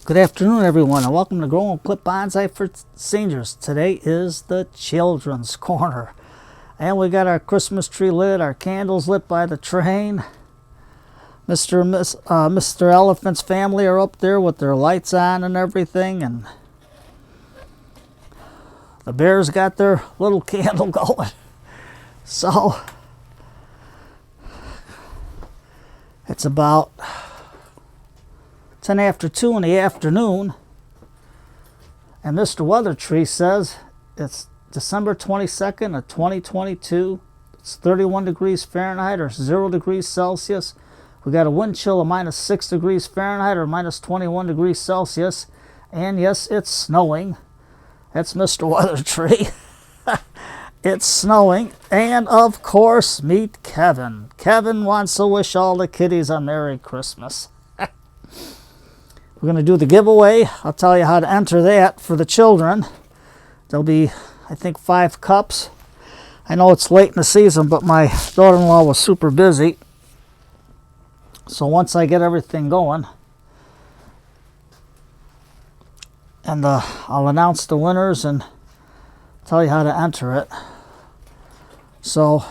Good afternoon, everyone, and welcome to Grow and Clip Bonsai for Seniors. Today is the Children's Corner, and we got our Christmas tree lit, our candles lit by the train. Mr. Elephant's family are up there with their lights on and everything, and the bears got their little candle going. So it's about 10 after 2 in the afternoon, and Mr. Weather Tree says it's December 22nd of 2022. It's 31 degrees Fahrenheit or 0 degrees Celsius. We got a wind chill of minus 6 degrees Fahrenheit or minus 21 degrees Celsius. And yes, it's snowing. That's Mr. Weather Tree. It's snowing. And of course, meet Kevin. Kevin wants to wish all the kiddies a Merry Christmas. We're going to do the giveaway. I'll tell you how to enter that for the children. There'll be, I think, 5 cups. I know it's late in the season, but my daughter-in-law was super busy. So once I get everything going, and I'll announce the winners and tell you how to enter it. So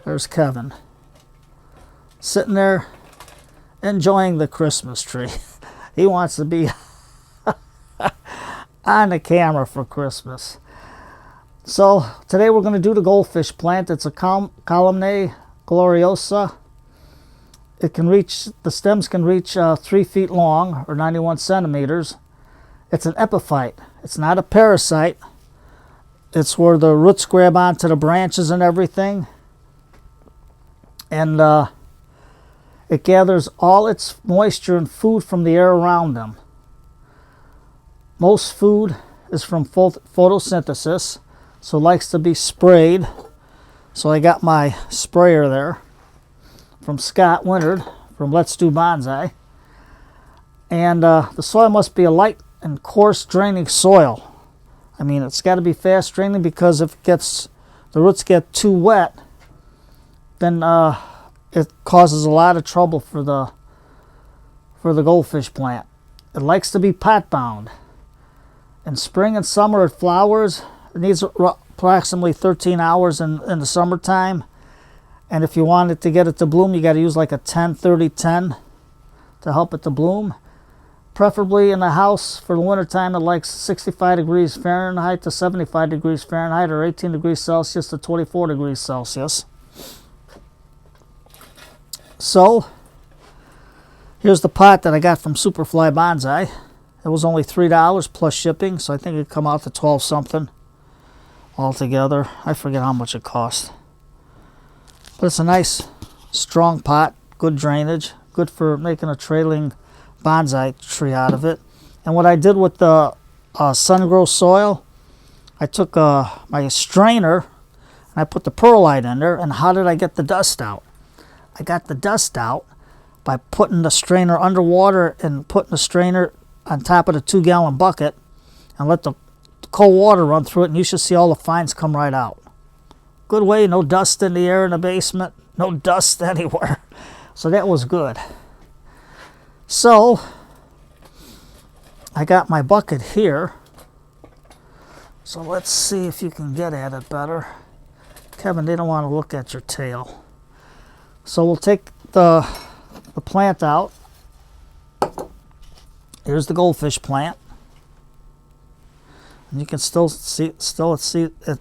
there's Kevin sitting there enjoying the Christmas tree. He wants to be on the camera for Christmas. So today we're going to do the goldfish plant. It's a columnae gloriosa. It can reach, the stems can reach 3 feet long or 91 centimeters. It's an epiphyte. It's not a parasite. It's where the roots grab onto the branches and everything. And it gathers all its moisture and food from the air around them. Most food is from photosynthesis, so it likes to be sprayed. So I got my sprayer there from Scott Wintard from Let's Do Bonsai. And the soil must be a light and coarse draining soil. I mean, it's got to be fast draining, because if the roots get too wet, then it causes a lot of trouble for the goldfish plant. It likes to be pot bound. In spring and summer it flowers. It needs approximately 13 hours in the summertime. And if you want it to get it to bloom, you got to use like a 10-30-10 to help it to bloom. Preferably in the house for the wintertime, it likes 65 degrees Fahrenheit to 75 degrees Fahrenheit or 18 degrees Celsius to 24 degrees Celsius. So here's the pot that I got from Superfly Bonsai. It was only $3 plus shipping, so I think it'd come out to 12 something altogether. I forget how much it cost. But it's a nice strong pot, good drainage, good for making a trailing bonsai tree out of it. And what I did with the sun-grow soil, I took my strainer and I put the perlite in there. And how did I get the dust out? I got the dust out by putting the strainer underwater and putting the strainer on top of the 2-gallon bucket and let the cold water run through it, and you should see all the fines come right out. Good way, no dust in the air in the basement, no dust anywhere. So that was good. So I got my bucket here. So let's see if you can get at it better. Kevin, they don't want to look at your tail. So we'll take the plant out. Here's the goldfish plant. And you can still see it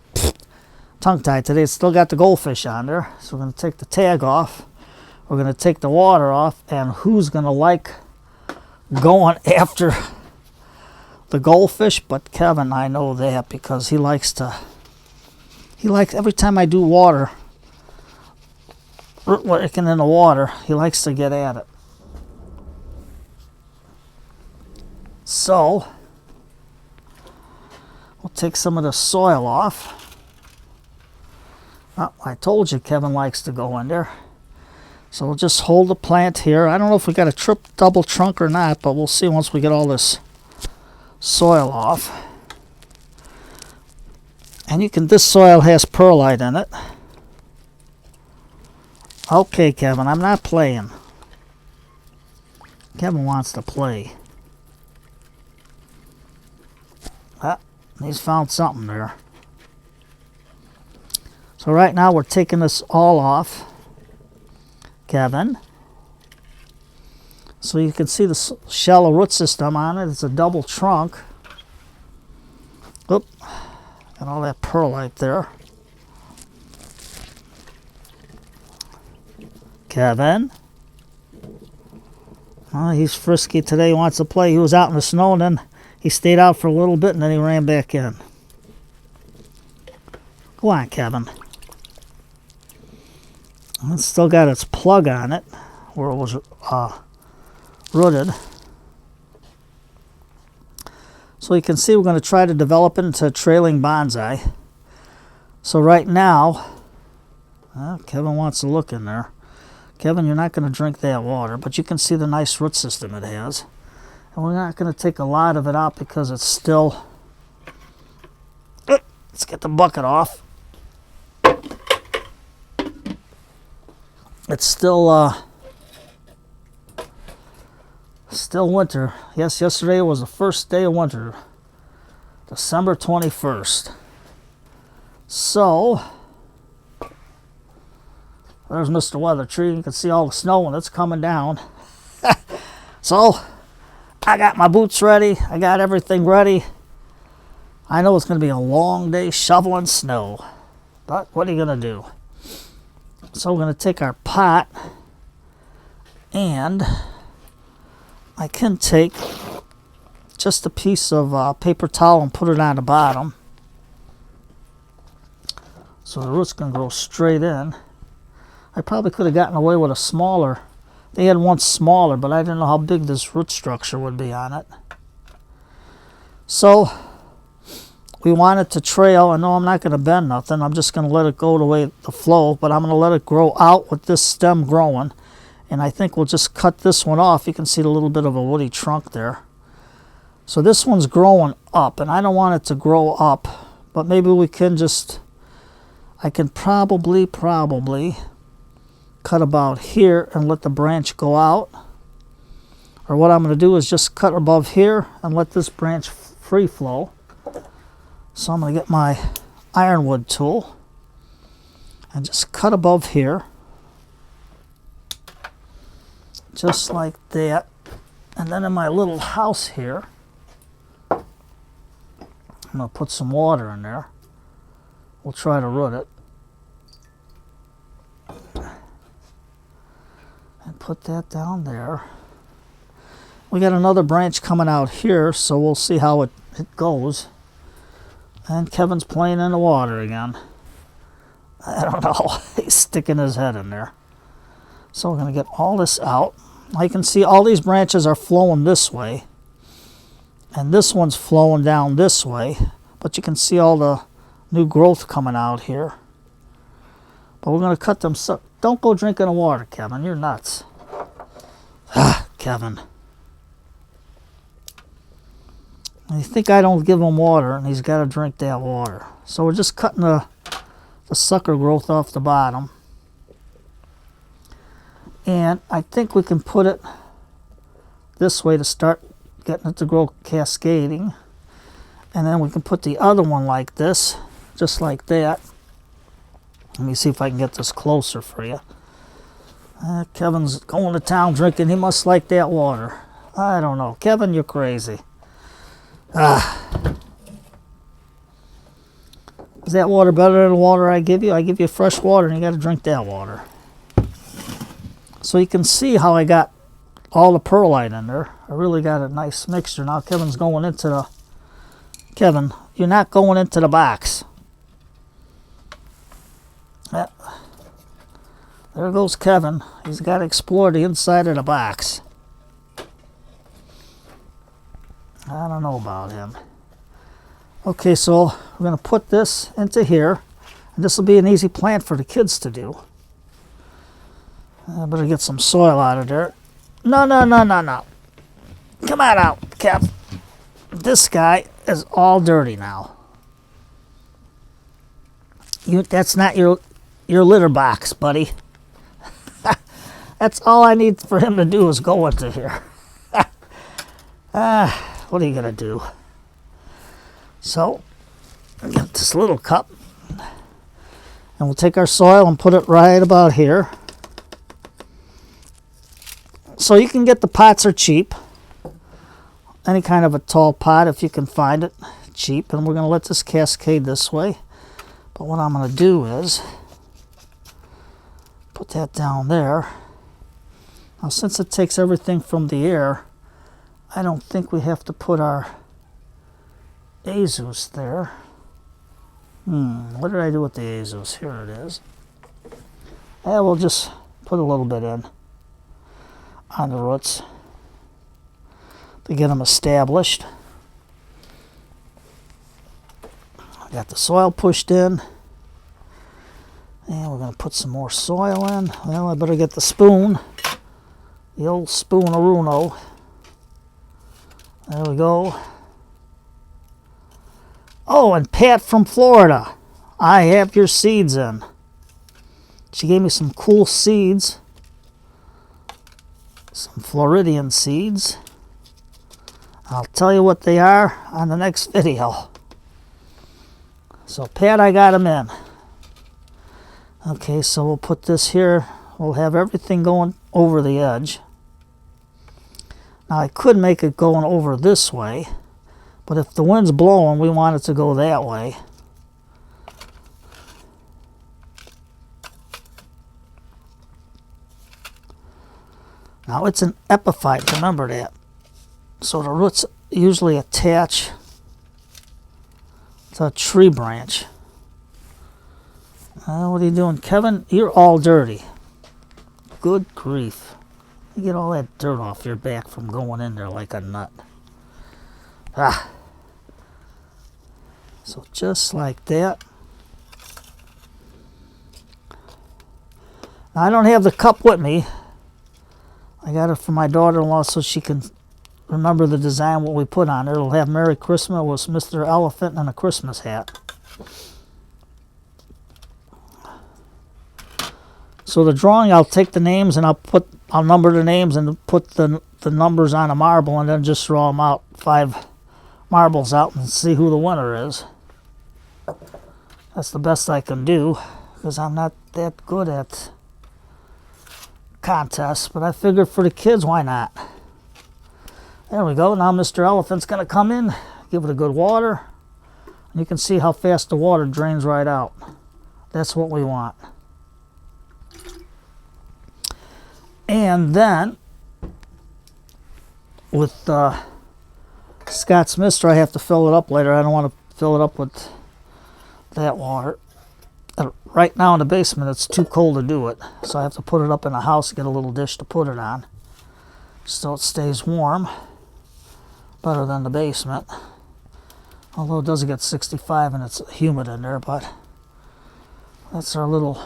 tongue-tied today. It's still got the goldfish on there. So we're going to take the tag off. We're going to take the water off. And who's going to like going after the goldfish? But Kevin, I know that, because he likes every time I do water, root working in the water, he likes to get at it. So we'll take some of the soil off. Oh, I told you Kevin likes to go in there. So we'll just hold the plant here. I don't know if we got a double trunk or not, but we'll see once we get all this soil off. And this soil has perlite in it. Okay, Kevin, I'm not playing. Kevin wants to play. He's found something there. So right now we're taking this all off, Kevin. So you can see the shallow root system on it. It's a double trunk. Oop, and all that perlite there. Kevin. Oh, he's frisky today. He wants to play. He was out in the snow, and then he stayed out for a little bit, and then he ran back in. Go on, Kevin. It's still got its plug on it, where it was rooted. So you can see we're going to try to develop it into a trailing bonsai. So right now, Kevin wants to look in there. Kevin, you're not going to drink that water, but you can see the nice root system it has. And we're not going to take a lot of it out because it's still... Let's get the bucket off. It's still winter. Yes, yesterday was the first day of winter. December 21st. So, there's Mr. Weather Tree. You can see all the snow when it's coming down. So, I got my boots ready. I got everything ready. I know it's going to be a long day shoveling snow. But what are you going to do? So we're going to take our pot, and I can take just a piece of paper towel and put it on the bottom so the roots can grow straight in. I probably could have gotten away with a smaller. They had one smaller, but I didn't know how big this root structure would be on it. So we want it to trail. I know I'm not going to bend nothing. I'm just going to let it go the way the flow, but I'm going to let it grow out with this stem growing. And I think we'll just cut this one off. You can see a little bit of a woody trunk there. So this one's growing up, and I don't want it to grow up, but maybe we can just, I can probably cut about here and let the branch go out. Or what I'm going to do is just cut above here and let this branch free flow. So I'm going to get my ironwood tool and just cut above here, just like that. And then in my little house here, I'm going to put some water in there. We'll try to root it. And put that down there. We got another branch coming out here, so we'll see how it goes. And Kevin's playing in the water again. I don't know. He's sticking his head in there. So we're going to get all this out. Now you can see all these branches are flowing this way. And this one's flowing down this way. But you can see all the new growth coming out here. But we're going to cut them. So don't go drinking the water, Kevin. You're nuts. Kevin. You think I don't give him water, and he's got to drink that water. So we're just cutting the sucker growth off the bottom. And I think we can put it this way to start getting it to grow cascading. And then we can put the other one like this, just like that. Let me see if I can get this closer for you. Kevin's going to town drinking. He must like that water. I don't know. Kevin, you're crazy. Is that water better than the water I give you? I give you fresh water and you got to drink that water. So you can see how I got all the perlite in there. I really got a nice mixture. Now Kevin's going into the... Kevin, you're not going into the box. Yeah. There goes Kevin. He's got to explore the inside of the box. I don't know about him. Okay, so we're going to put this into here. And this will be an easy plant for the kids to do. I better get some soil out of there. No. Come on out, Kev. This guy is all dirty now. That's not your litter box, buddy. That's all I need for him to do is go into here. What are you going to do? So, Get this little cup. And we'll take our soil and put it right about here. So you can get the pots are cheap. Any kind of a tall pot if you can find it, cheap. And we're going to let this cascade this way. But what I'm going to do is put that down there. Now since it takes everything from the air, I don't think we have to put our azus there. What did I do with the azus? Here it is. Yeah, we'll just put a little bit in on the roots to get them established. Got the soil pushed in. And we're going to put some more soil in. Well, I better get the spoon. The old spoon-a-runo. There we go. Oh, and Pat from Florida. I have your seeds in. She gave me some cool seeds. Some Floridian seeds. I'll tell you what they are on the next video. So, Pat, I got them in. Okay, so we'll put this here. We'll have everything going over the edge. Now, I could make it going over this way. But if the wind's blowing, we want it to go that way. Now it's an epiphyte, remember that. So the roots usually attach to a tree branch. What are you doing, Kevin? You're all dirty. Good grief. You get all that dirt off your back from going in there like a nut. So just like that. Now I don't have the cup with me. I got it from my daughter-in-law so she can remember the design what we put on it. It'll have Merry Christmas with Mr. Elephant and a Christmas hat. So the drawing, I'll take the names and I'll number the names and put the numbers on a marble and then just draw them out, 5 marbles out, and see who the winner is. That's the best I can do because I'm not that good at contests, but I figured for the kids, why not? There we go. Now Mr. Elephant's going to come in, give it a good water, and you can see how fast the water drains right out. That's what we want. And then with Scott's Mister, I have to fill it up later. I don't want to fill it up with that water. Right now in the basement, it's too cold to do it. So I have to put it up in the house, get a little dish to put it on. So it stays warm. Better than the basement. Although it does get 65 and it's humid in there, but that's our little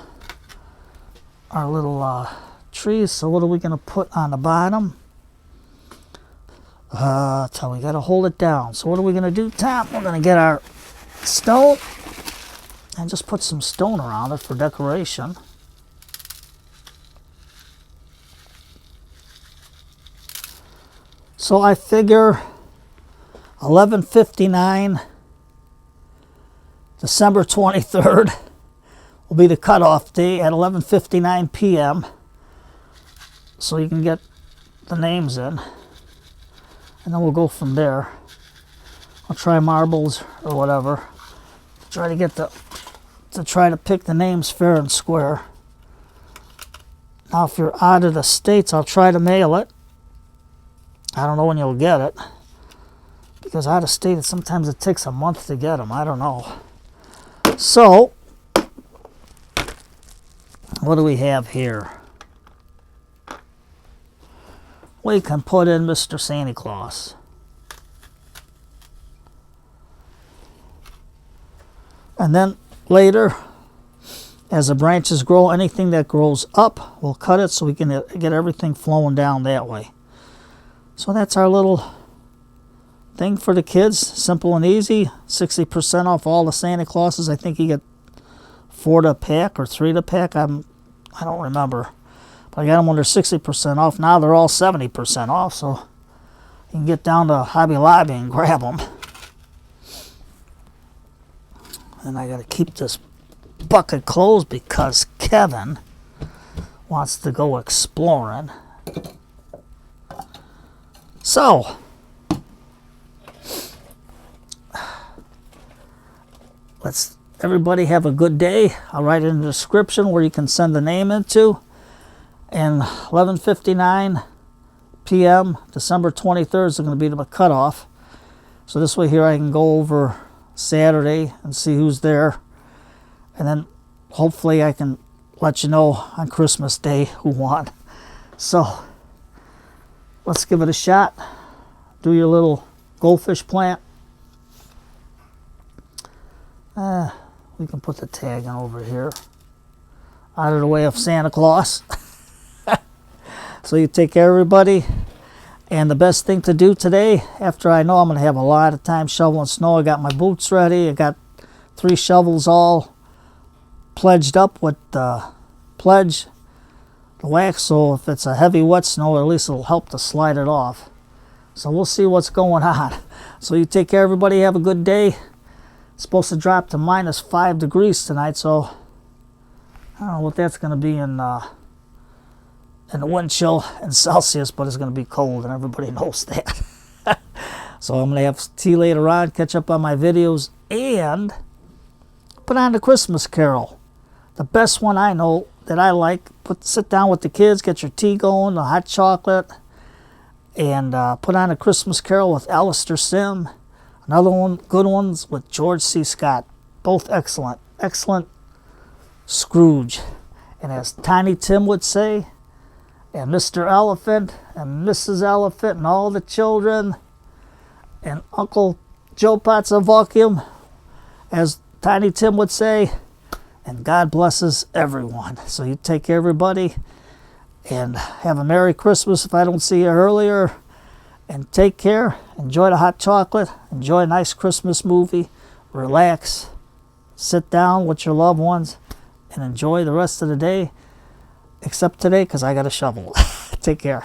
trees. So what are we going to put on the bottom? So we got to hold it down. So what are we going to do, Tom? We're going to get our stone and just put some stone around it for decoration. So I figure 11:59, December 23rd will be the cutoff day at 11:59 p.m. So you can get the names in, and then we'll go from there. I'll try marbles or whatever. Try to get try to pick the names fair and square. Now, if you're out of the States, I'll try to mail it. I don't know when you'll get it, because out of state, sometimes it takes a month to get them. I don't know. So, what do we have here? We can put in Mr. Santa Claus. And then later, as the branches grow, anything that grows up, we'll cut it so we can get everything flowing down that way. So that's our little thing for the kids. Simple and easy. 60% off all the Santa Clauses. I think you get 4 to pack or 3 to pack. I don't remember. But I got them under 60% off. Now they're all 70% off. So you can get down to Hobby Lobby and grab them. And I got to keep this bucket closed because Kevin wants to go exploring. So, let's everybody have a good day. I'll write it in the description where you can send the name into. And 11:59 p.m. December 23rd is going to be the cutoff. So this way here I can go over Saturday and see who's there. And then hopefully I can let you know on Christmas Day who won. So let's give it a shot. Do your little goldfish plant. We can put the tag in over here. Out of the way of Santa Claus. So you take care, everybody. And the best thing to do today, after I know I'm going to have a lot of time shoveling snow, I got my boots ready. I got 3 shovels all pledged up with the pledge, the wax, so if it's a heavy wet snow, at least it'll help to slide it off. So we'll see what's going on. So you take care, everybody. Have a good day. It's supposed to drop to -5 degrees tonight, so I don't know what that's going to be in the wind chill in Celsius, but it's going to be cold, and everybody knows that. So I'm going to have tea later on, catch up on my videos, and put on the Christmas Carol. The best one I know that I like. Sit down with the kids, get your tea going, the hot chocolate, and put on a Christmas Carol with Alistair Sim. Another one, good ones with George C. Scott. Both excellent. Excellent Scrooge. And as Tiny Tim would say, and Mr. Elephant, and Mrs. Elephant, and all the children, and Uncle Joe Potts of Vacuum, as Tiny Tim would say, and God blesses everyone. So you take care, everybody, and have a Merry Christmas if I don't see you earlier. And take care. Enjoy the hot chocolate. Enjoy a nice Christmas movie. Relax. Sit down with your loved ones and enjoy the rest of the day. Except today, because I got a shovel. Take care.